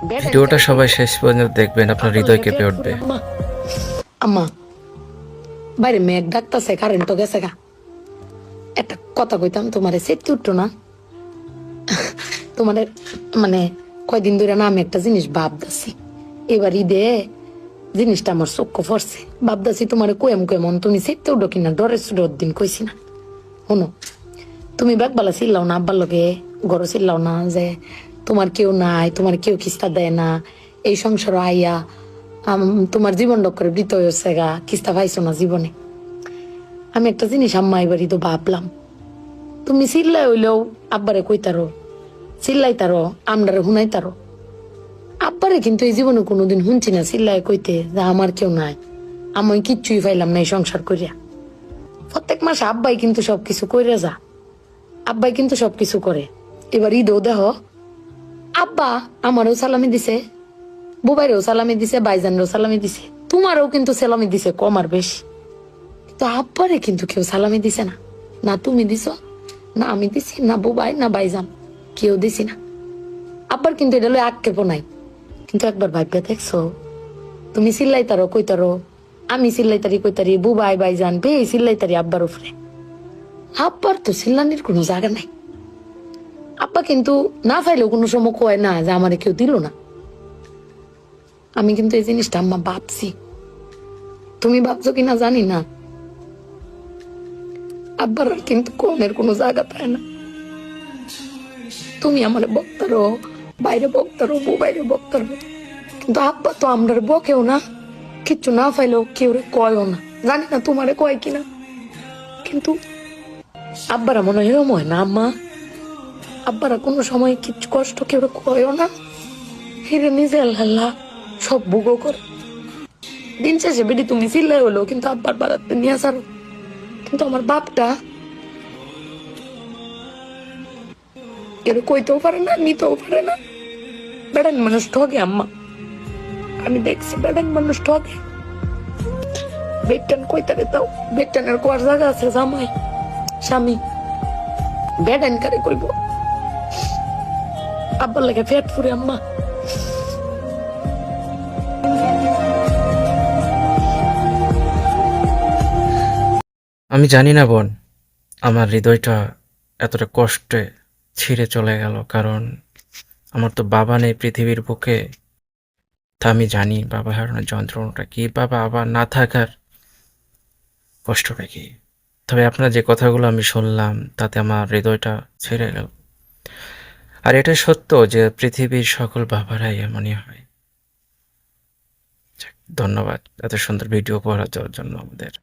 ভিডিওটা সবাই শেষ পর্যন্ত দেখবেন, আপনার হৃদয় কেঁপে উঠবে। আম্মা বাইরে মেঘ ডাকতেছে, কারেন্ট তো গেছে গা। একটা কথা কইতাম তোমারে, সেটি উঠতো না তোমার মানে কয়দিন ধরে না আমি একটা জিনিস ভাবতেছি। এবার ঈদে জিনিসটা আমার চোখ পড়ছে, ভাবতেছি তোমার কোয়েম কেমন তুমি সেটতে উঠো কিনা, ডরে সুডোর দিন কইছি না। শোনো, তুমি বেগবালা চিল্লাও না আব্বার লগে, গড় চিল্লাও না যে তোমার কেউ নাই, তোমার কেউ কিস্তা দেয় না, এই সংসার আইয়া তোমার জীবন ডক্করে বৃত হয়েছে গা, কিস্তা পাইছো না জীবনে। আমি একটা জিনিস আম্মা এবারই তো ভাবলাম, তুমি চিল্লাই হইলেও আব্বারে কইতারো, চিল্লাইতারো, আমরারে হুনাইতারো। আব্বারে কিন্তু এই জীবনে কোনোদিন শুনছি না চিল্লায় কইতে যে আমার কেউ নাই, আমি কিচ্ছুই পাইলাম না এই সংসার করিয়া। প্রত্যেক মাসে আব্বাই কিন্তু সবকিছু কইরা যা, আব্বাই কিন্তু সবকিছু করে। এবার ঈদও দেহ আব্বা আমারও সালামি দিছে, বুবাইরেও সালামি দিছে, বাইজানরেও সালামি দিছে, তোমারও কিন্তু সালামি দিছে কম আর বেশি। তো আব্বারে কিন্তু কেউ সালামি দিছে না, না তুমি দিছ, না আমি দিছি, না বুবাই, না বাইজান, কেউ দিছি না। আব্বার কিন্তু এটা লই আক্ষেপও নাই। কিন্তু একবার ভাববে দেখছো, তুমি চিল্লাইতারো কইতারো, আমি চিল্লাইতারি কইতারি, বুবাই বাইজান বে চিল্লাইতারি আব্বার উপরে, আব্বার তো চিল্লানির কোনো জায়গা নাই। আব্বা কিন্তু না পাইলেও কোনো সময় কয় না যে আমারে কেউ দিল না। আমি কিন্তু এই জিনিসটা আম্মা ভাবছি, তুমি ভাবছো কিনা জানি না। আব্বার আর কিন্তু কনের কোনো জায়গা পায় না। তুমি আমার বক্তারো, বাইরে বক্তারো, বাইরে বক্তারো, কিন্তু আব্বা তো আমরা বকেও না, কিচ্ছু না পাইলেও কেউ কয়ও না। জানি না তোমারে কয় কিনা, কিন্তু আব্বারা মনে হয় এরম হয় না আম্মা। আব্বারা কোনো সময় কিচ্ছু কষ্ট কেউ কয়ও না, হিরে নিজে আল্লাহ সব ভোগও করে। দিন শেষে বেডি তুমি চিল্লাই হলো কিন্তু আব্বার বাড়াতে নিয়ে আসারো। কিন্তু আমার বাপটা কেউ কইতেও পারে না, নিতেও পারে না। বেড়ান মানুষ ঠকে আম্মা, আমি দেখছি বেড়ান মানুষ ঠকে। বেটান কইতারে দাও, বেটানের কোয়ার জায়গা আছে জামাই স্বামী, বেড়ান কারে কইব। আব্বার লাগে ফেট ফুরে আম্মা। আমি জানি না বোন, আমার হৃদয়টা এতটা কষ্টে ছিঁড়ে চলে গেল, কারণ আমার তো বাবা নেই পৃথিবীর বুকে। তা আমি জানি বাবা হারানোর যন্ত্রণাটা কি, বাবা আবার না থাকার কষ্টটা কি। তবে আপনার যে কথাগুলো আমি শুনলাম তাতে আমার হৃদয়টা ছেড়ে গেল। আর এটা সত্য যে পৃথিবীর সকল বাবারাই এমনই হয়। যাক, ধন্যবাদ এত সুন্দর ভিডিও উপহার দেওয়ার জন্য আমাদের।